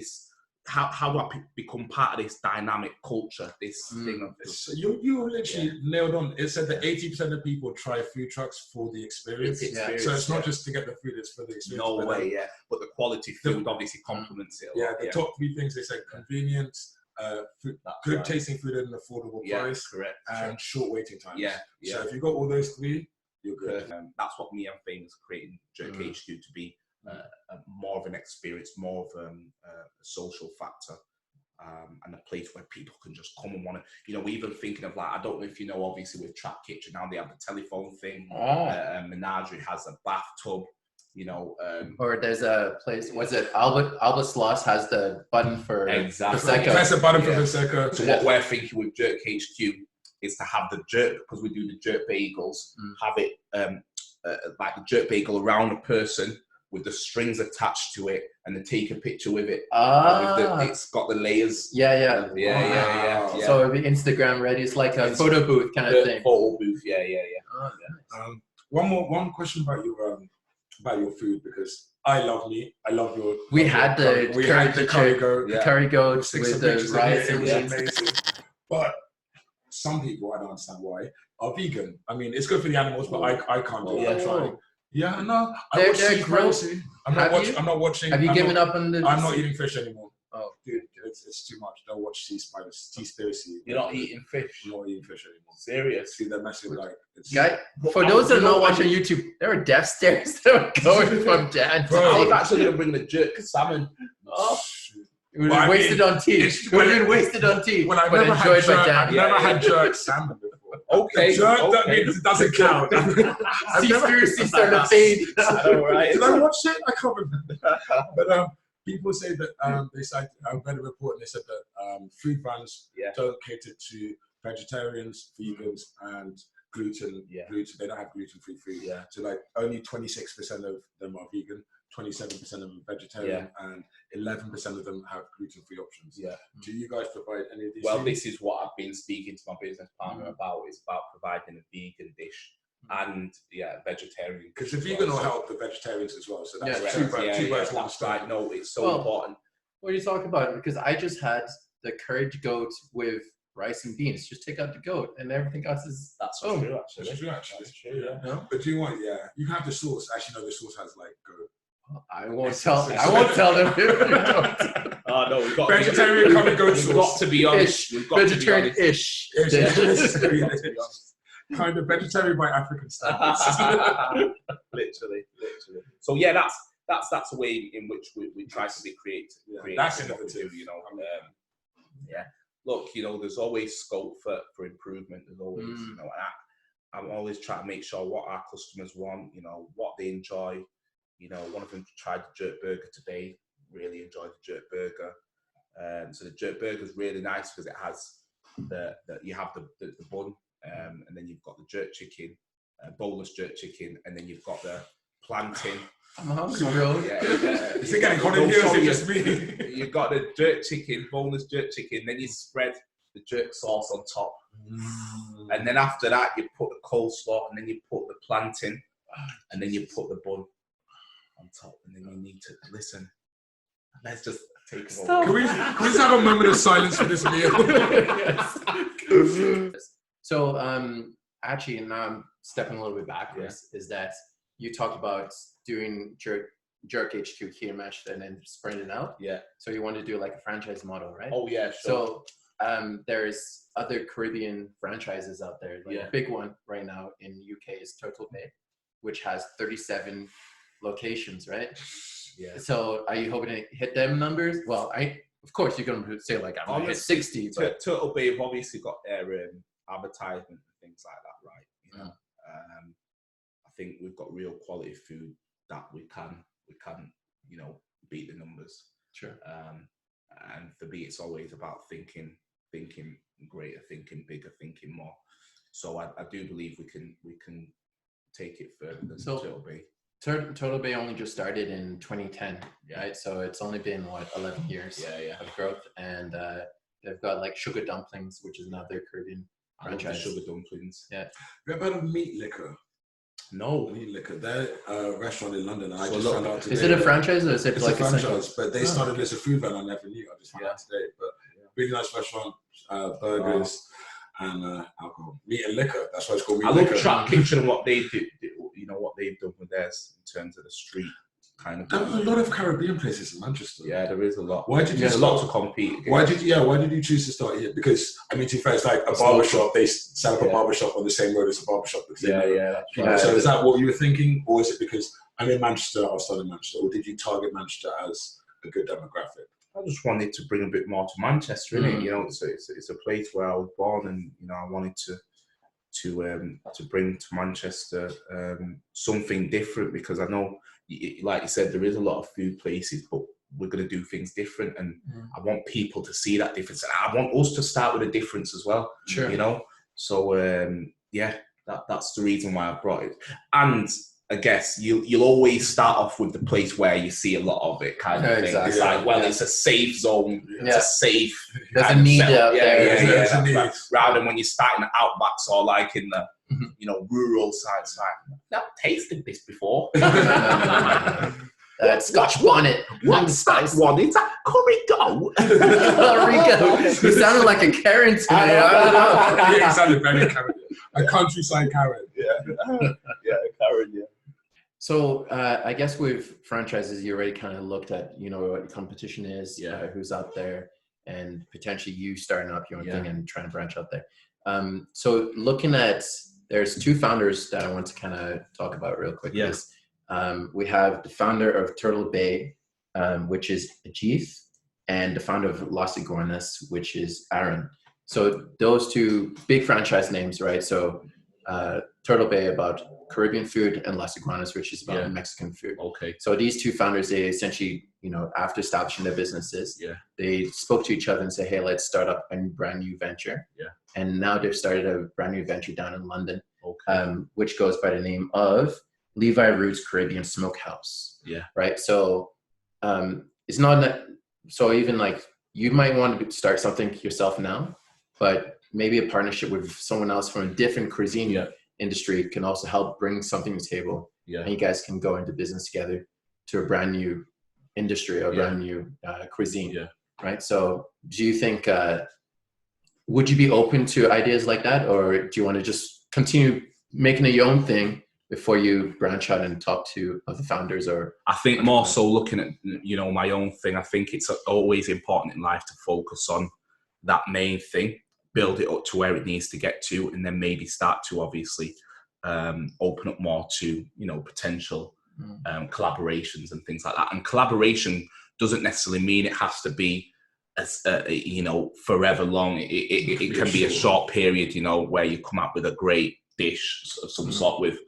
how do I become part of this dynamic culture, this thing of this. So you literally nailed on. It said that 80% of people try food trucks for the experience. So it's not just to get the food, it's for the experience. No way, But the quality food obviously complements it a lot. The top three things they said: convenience, good tasting food at an affordable price, correct, and short waiting times. So if you've got all those three, you're good. That's what me and Fame is creating JerkHQ to be. More of an experience, more of a social factor, and a place where people can just come and want to, we're even thinking of like, I don't know if you know, obviously with Trap Kitchen, now they have the telephone thing, Menagerie has a bathtub, or there's a place, was it Alba Sloss has the button for Prosecco. That's a button for Prosecco. So what we're thinking with JerkHQ is to have the jerk, because we do the jerk bagels, have it like the jerk bagel around a person with the strings attached to it, and then take a picture with it. It's got the layers. Yeah. So it'll be Instagram ready. It's like a photo booth kind of thing. Photo booth, yeah. Oh, nice. One question about your food, because I love meat. I love your. We had the curry goat with the rice. It was amazing. But some people, I don't understand why, are vegan. I mean, it's good for the animals, but I can't do it. I'm trying. Yeah, no. They're gross. I'm not watching. Have you given up on the? I'm not eating fish anymore. Oh, dude, it's too much. Don't watch Seaspiracy. You're not eating fish. I'm not eating fish anymore. Serious? See, they're messing like. For those that are not watching YouTube, there are death stares that were going from Dan. I was actually going to bring the jerk salmon. Oh. It would have wasted on tea. It would have been wasted on tea. Well, I've never had jerk salmon before. Okay. That means it doesn't count. Seaspiracy started to fade. Did I watch it? I can't remember. But people say that I read a report and they said that food brands don't cater to vegetarians, vegans, and gluten. They don't have gluten-free food. So like only 26% of them are vegan, 27% of them are vegetarian, and 11% of them have gluten-free options. Do you guys provide any of these things? This is what I've been speaking to my business partner about, is about providing a vegan dish and vegetarian. Because the vegan will help the vegetarians as well. So that's two birds, one stone. No, it's so important. What are you talking about? Because I just had the curry goat with rice and beans. Just take out the goat and everything else is true, actually. That's true. No? But do you want? You can have the sauce. Actually, no, the sauce has like goat. I won't tell them if you don't. Oh no, we've got vegetarian coming goat sauce. We've got to be honest. Vegetarian-ish. Kind of vegetarian by African standards. literally. So that's a way in which we try to be creative. That's innovative. Look, there's always scope for improvement. There's always, I'm always trying to make sure what our customers want, what they enjoy. One of them tried the jerk burger today, really enjoyed the jerk burger. So the jerk burger is really nice because it has you have the bun, and then you've got the jerk chicken, boneless jerk chicken, and then you've got the plantain. I'm hungry, bro. Is it getting hot in here? Or is it just me? You've got the jerk chicken, boneless jerk chicken, then you spread the jerk sauce on top. And then after that, you put the coleslaw, and then you put the plantain, and then you put the bun on top, and then you need to listen. Let's just take it over. Can we just have a moment of silence for this meal? So, actually, now I'm stepping a little bit backwards. Is that you talked about doing JerkHQ here in Manchester and then spreading it out? Yeah. So you want to do like a franchise model, right? Oh yeah. Sure. So there's other Caribbean franchises out there. Like a big one right now in UK is Turtle Bay, which has 37 locations, right? Yeah. So are you hoping to hit them numbers? Well, of course you're going to say like I'm going to hit 60. But Turtle Bay have obviously got their advertisement and things like that, right? You know, I think we've got real quality food that we can beat the numbers. Sure. And for me, it's always about thinking greater, thinking bigger, thinking more. So I do believe we can take it further than Turtle Bay. Turtle Bay only just started in 2010, right? So it's only been 11 years of growth, and they've got like Sugar Dumplings, which is another Caribbean franchise. Sugar Dumplings. Yeah. You ever heard of Meat Liquor? No. Meat Liquor. They're a restaurant in London. I just found out today. Is it a franchise or is it it's like a franchise? But they started as a food van. I never knew. I just found out today. But really nice restaurant, burgers and alcohol. Meat and liquor. That's why it's called Meat Liquor. I love Trap Kitchen and what they do. You know what they've done with theirs in terms of the street kind of. There's a lot of Caribbean places in Manchester. Yeah, there is a lot. Why did you There's a lot to compete against. Why did you choose to start here? Because I mean, to be fair, it's like a barbershop. They set up a barbershop on the same road as a barbershop. So is that what you were thinking, or is it because I'm in Manchester, I was starting in Manchester, or did you target Manchester as a good demographic? I just wanted to bring a bit more to Manchester, innit? You know, it's a place where I was born, and you know, I wanted to bring to Manchester something different, because I know, like you said, there is a lot of food places, but we're going to do things different, and I want people to see that difference, and I want us to start with a difference as well. Sure. You know, so that's the reason why I brought it. And I guess you'll always start off with the place where you see a lot of it, kind of thing. Exactly. It's like, well, it's a safe zone. It's a safe. There's a need out there. That's right. Rather than when you're starting the outbacks or like in the rural side. It's like, I've never tasted this before. Scotch bonnet. What's Scotch bonnet? It's a curry-go. Curry-go. You sounded like a Karen to me. Yeah, you sounded very Karen. A countryside Karen. Karen, yeah. So I guess with franchises, you already kind of looked at, what your competition is, who's out there, and potentially you starting up your own thing and trying to branch out there. So looking at, there's two founders that I want to kind of talk about real quick. Yes. We have the founder of Turtle Bay, which is Ajith, and the founder of Las Iguanas, which is Aaron. So those two big franchise names, right? So Turtle Bay about Caribbean food, and Las Iguanas, which is about Mexican food. Okay. So these two founders, they essentially, after establishing their businesses, they spoke to each other and said, hey, let's start up a brand new venture. Yeah. And now they've started a brand new venture down in London, which goes by the name of Levi Roots Caribbean Smokehouse. Yeah. Right. So it's not that, so even like you might want to start something yourself now, but maybe a partnership with someone else from a different cuisine industry can also help bring something to the table. Yeah. And you guys can go into business together to a brand new industry, a brand new cuisine. Yeah. Right. So do you think, would you be open to ideas like that, or do you want to just continue making it your own thing before you branch out and talk to other founders? Or I think more so looking at, my own thing. I think it's always important in life to focus on that main thing, build it up to where it needs to get to, and then maybe start to obviously open up more to, potential collaborations and things like that. And collaboration doesn't necessarily mean it has to be, forever long. It can be a short period, where you come up with a great dish of some sort with,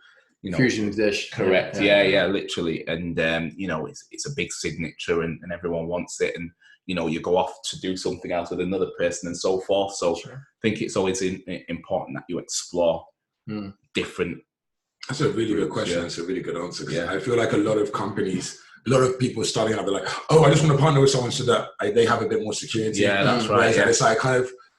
fusion dish. Correct. Yeah, literally. And, it's a big signature and everyone wants it. And, you go off to do something else with another person and so forth. So I think it's always important that you explore different That's a really good question. That's a really good answer. I feel like a lot of companies, a lot of people starting out, they're like, oh, I just want to partner with someone so that they have a bit more security. Yeah, that's right. Yeah. It's like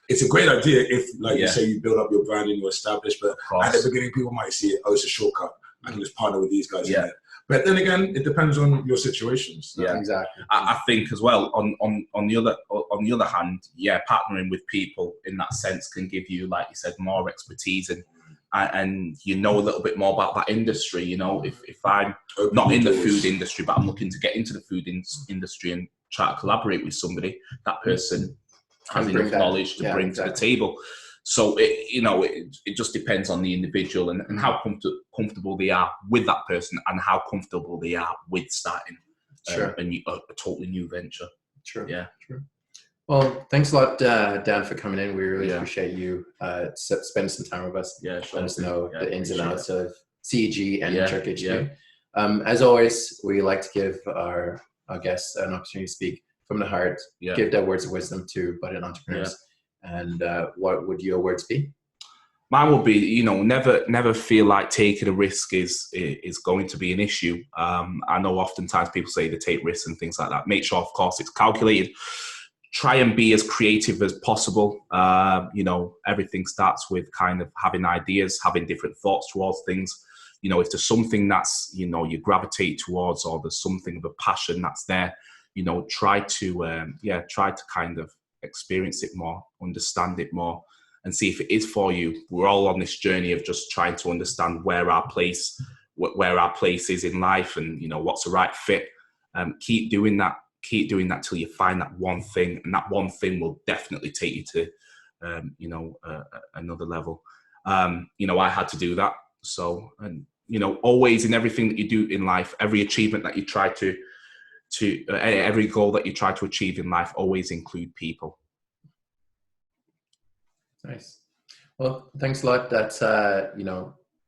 it's a great idea if, like you say, you build up your brand and you're established. But at the beginning, people might see it, oh, it's a shortcut. I can just partner with these guys. Yeah. But then again, it depends on your situations. Yeah, exactly. I think as well. On the other hand, partnering with people in that sense can give you, like you said, more expertise and you know a little bit more about that industry. You know, if I'm not in the food industry, but I'm looking to get into the food industry and try to collaborate with somebody, that person has enough knowledge to bring to the table. So it just depends on the individual and how comfortable they are with that person and how comfortable they are with starting a totally new venture. True. Yeah. True. Well, thanks a lot, Dan, for coming in. We really appreciate you spending some time with us. Yeah, sure. Let us know the ins and outs of CEG and JerkHQ. As always, we like to give our guests an opportunity to speak from the heart, give their words of wisdom to budding entrepreneurs. And what would your words be? Mine would be, never feel like taking a risk is going to be an issue. I know oftentimes people say to take risks and things like that. Make sure, of course, it's calculated. Try and be as creative as possible. Everything starts with kind of having ideas, having different thoughts towards things. If there's something that's, you gravitate towards, or there's something of a passion that's there, try to kind of experience it more, understand it more, and see if it is for you. We're all on this journey of just trying to understand where our place is in life, and what's the right fit. Keep doing that till you find that one thing, and that one thing will definitely take you to another level. I had to do that. So, and always in everything that you do in life, every achievement that you try to every goal that you try to achieve in life, always include people. Nice. Well, thanks a lot. That's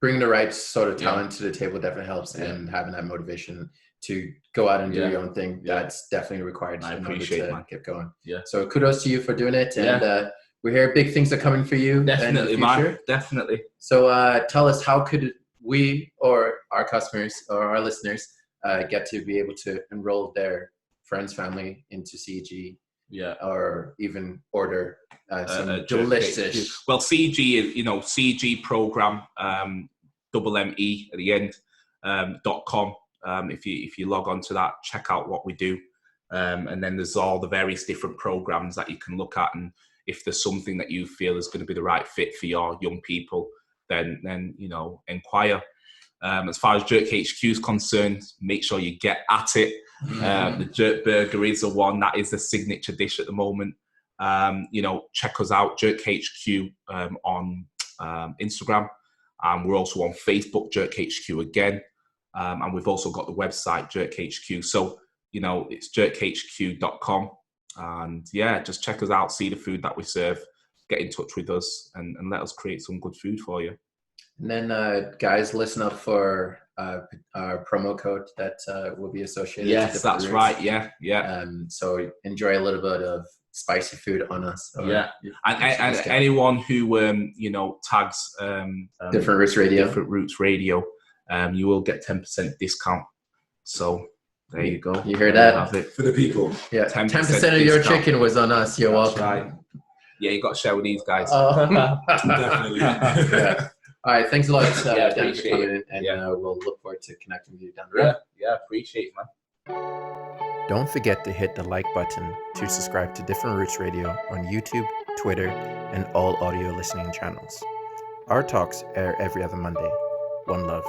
bringing the right sort of talent to the table definitely helps, and having that motivation to go out and do your own thing, that's definitely required. I appreciate to get going. Yeah. So kudos to you for doing it, and we hear big things are coming for you. Definitely, man. Definitely. So tell us, how could we or our customers or our listeners get to be able to enroll their friends, family into CEG, or even order some delicious. Well, CEG is, CEG Programme, ME at the end, .com. If you log on to that, check out what we do, and then there's all the various different programs that you can look at, and if there's something that you feel is going to be the right fit for your young people, then inquire. As far as JerkHQ is concerned, make sure you get at it. The Jerk Burger is the one that is the signature dish at the moment. Check us out, JerkHQ, on Instagram. We're also on Facebook, JerkHQ again. And we've also got the website, JerkHQ. So, it's jerkhq.com. And just check us out, see the food that we serve, get in touch with us, and let us create some good food for you. And then, guys, listen up for our promo code that will be associated. Yes, that's routes. Right. Yeah. So enjoy a little bit of spicy food on us. And anyone who tags Different Roots Radio, you will get 10% discount. So there you go. You hear that? Have it for the people. Yeah, 10% of your chicken was on us. You're welcome. Right. Yeah, you got to share with these guys. Definitely. All right, thanks a lot, Dan, for coming in, and we'll look forward to connecting with you down the road. Yeah, appreciate it, man. Don't forget to hit the like button to subscribe to Different Roots Radio on YouTube, Twitter, and all audio listening channels. Our talks air every other Monday. One love.